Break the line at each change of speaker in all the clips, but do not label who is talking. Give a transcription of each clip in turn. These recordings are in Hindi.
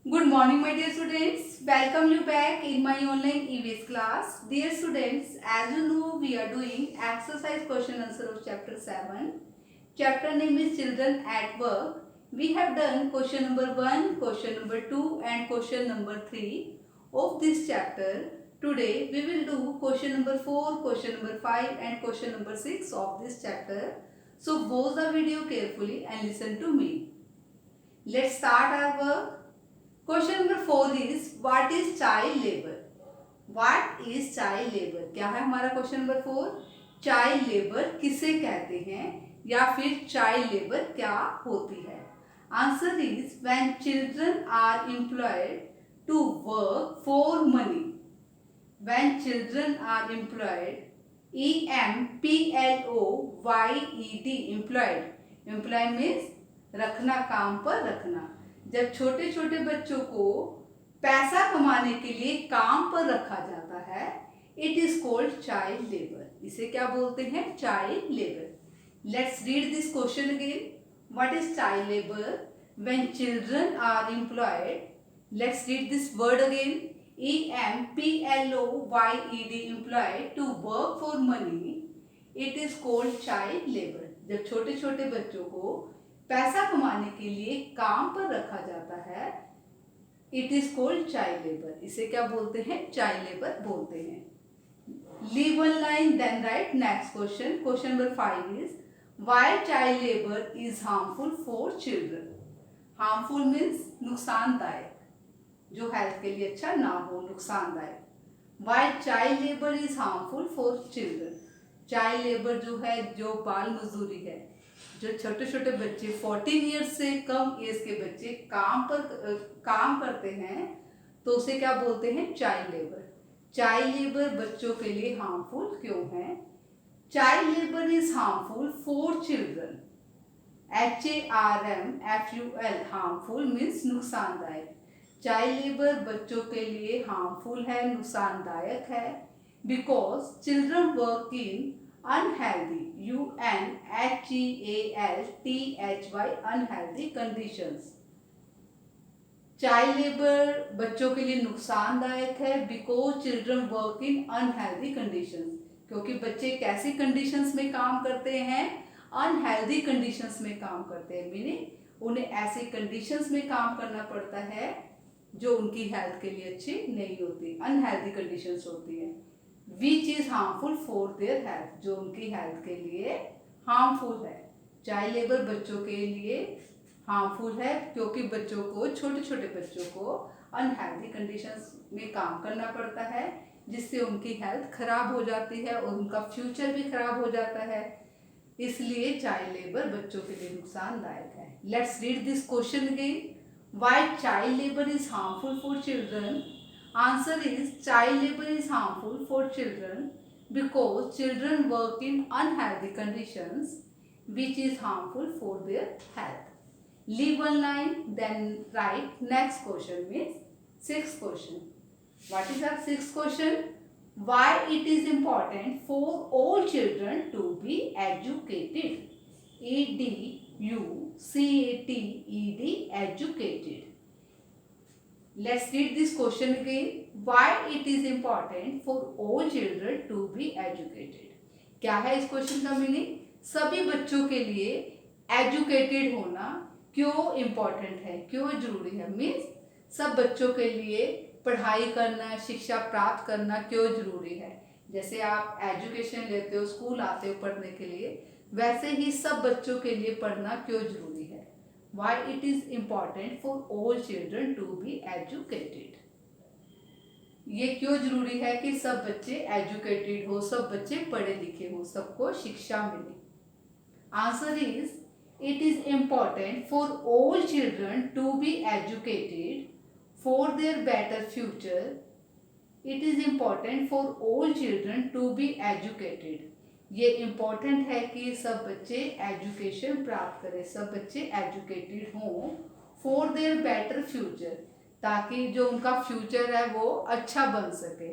Good morning, my dear students. Welcome you back in my online EVS class. Dear students, as you know, we are doing exercise question answer of chapter 7. Chapter name is Children at Work. We have done question number 1, question number 2 and question number 3 of this chapter. Today we will do question number 4, question number 5 and question number 6 of this chapter. So pause the video carefully and listen to me. Let's start our work. Question number 4 is what is child labour. What is child labour, क्या है हमारा क्वेश्चन नंबर 4। चाइल्ड लेबर किसे कहते हैं या फिर चाइल्ड लेबर क्या होती है। Answer is when children are employed to work for money. When children are employed, EMPLOYED, employed. Employ means रखना, काम पर रखना। जब छोटे छोटे बच्चों को पैसा कमाने के लिए काम पर रखा जाता है, it is called child labour. इसे क्या बोलते हैं? Child labour. Let's read this question again. What is child labour? When children are employed, let's read this word again. EMPLOYED, employed to work for money, it is called child labour. जब छोटे छोटे बच्चों को पैसा कमाने के लिए काम पर रखा जाता है, it is called child labour. इसे क्या बोलते हैं? चाइल्ड लेबर बोलते हैं। Leave one line then write next question. Question number 5 is why child labour is harmful for children. Harmful means नुकसानदायक, जो हेल्थ के लिए अच्छा ना हो, नुकसानदायक। Why child labour is harmful for children. Child labour जो है, जो बाल मजदूरी है, जो छोटे छोटे बच्चे 14 ईयर्स से कम एज के बच्चे काम करते हैं, तो उसे क्या बोलते हैं? Child labour. चाइल्ड लेबर बच्चों के लिए हार्मफुल क्यों है? Child labour is harmful for children. HARMFUL, harmful means नुकसानदायक। चाइल्ड लेबर बच्चों के लिए हार्मफुल है, नुकसानदायक है, because children work in unhealthy, UNHEALTHY, unhealthy conditions। Child labour बच्चों के लिए नुकसानदायक है, because children work in unhealthy conditions, क्योंकि बच्चे कैसी कंडीशंस में काम करते हैं? अनहेल्दी कंडीशंस में काम करते हैं। मीनिंग उन्हें ऐसी कंडीशंस में काम करना पड़ता है जो उनकी हेल्थ के लिए अच्छी नहीं होती, अनहेल्दी कंडीशंस होती है। Which is harmful for their health, जो उनकी हेल्थ के लिए हार्मफुल है। चाइल्ड लेबर बच्चों के लिए हार्मफुल है क्योंकि बच्चों को, छोटे छोटे बच्चों को अनहेल्दी कंडीशंस में काम करना पड़ता है, जिससे उनकी हेल्थ खराब हो जाती है और उनका फ्यूचर भी खराब हो जाता है। इसलिए चाइल्ड लेबर बच्चों के लिए नुकसानदायक है। Let's read this question again. Why child labour is harmful for children. Answer is child labor is harmful for children because children work in unhealthy conditions, which is harmful for their health. Leave one line, then write next question, means sixth question. What is our sixth question? Why it is important for all children to be educated. EDUCATED, educated. Let's read this question again. Why it is important for all children to be educated. क्या है इस क्वेश्चन का मीनिंग? सभी बच्चों के लिए एजुकेटेड होना क्यों इम्पोर्टेंट है, क्यों जरूरी है। मीन्स सब बच्चों के लिए पढ़ाई करना, शिक्षा प्राप्त करना क्यों जरूरी है। जैसे आप एजुकेशन लेते हो, स्कूल आते हो पढ़ने के लिए, वैसे ही सब बच्चों के लिए पढ़ना क्यों जरूरी है। Why it is important for all children to be educated. ये क्यों जरूरी है कि सब बच्चे एजुकेटेड हो, सब बच्चे पढ़े लिखे हो, सबको शिक्षा मिले। Answer is it is important for all children to be educated for their better future. It is important for all children to be educated. ये इम्पॉर्टेंट है कि सब बच्चे एजुकेशन प्राप्त करें, सब बच्चे एजुकेटेड हों फॉर देयर बेटर फ्यूचर, ताकि जो उनका फ्यूचर है वो अच्छा बन सके।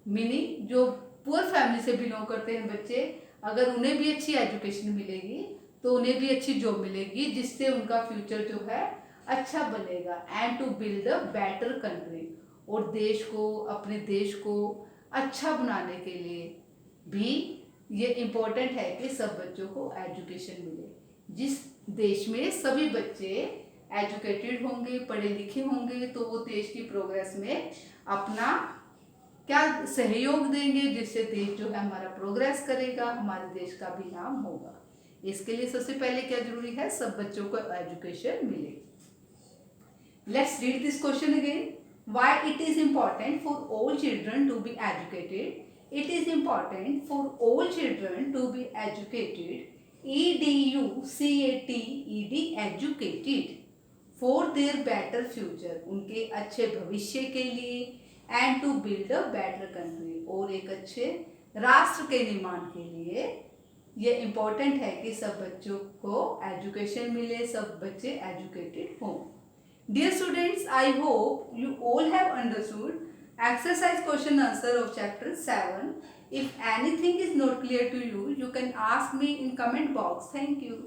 मीनिंग जो पुअर फैमिली से बिलोंग करते हैं बच्चे, अगर उन्हें भी अच्छी एजुकेशन मिलेगी तो उन्हें भी अच्छी जॉब मिलेगी, जिससे उनका फ्यूचर जो है अच्छा बनेगा, and to build a better country, और देश को, अपने देश को अच्छा बनाने के लिए भी ये इम्पोर्टेंट है कि सब बच्चों को एजुकेशन मिले। जिस देश में सभी बच्चे एजुकेटेड होंगे, पढ़े लिखे होंगे, तो वो देश की प्रोग्रेस में अपना क्या सहयोग देंगे, जिससे देश जो है हमारा प्रोग्रेस करेगा, हमारे देश का भी नाम होगा। इसके लिए सबसे पहले क्या जरूरी है, सब बच्चों को एजुकेशन मिले। Let's read this question again. Why it is important for all children to be educated? It is important for all children to be educated. EDUCATED, educated, for their better future, उनके अच्छे भविष्य के लिए, and to build a better country, और एक अच्छे राष्ट्र के निर्माण के लिए ये इम्पोर्टेंट है कि सब बच्चों को एजुकेशन मिले, सब बच्चे एजुकेटेड हों। Dear students, I hope you all have understood exercise question answer of chapter 7. If anything is not clear to you, you can ask me in comment box. Thank you.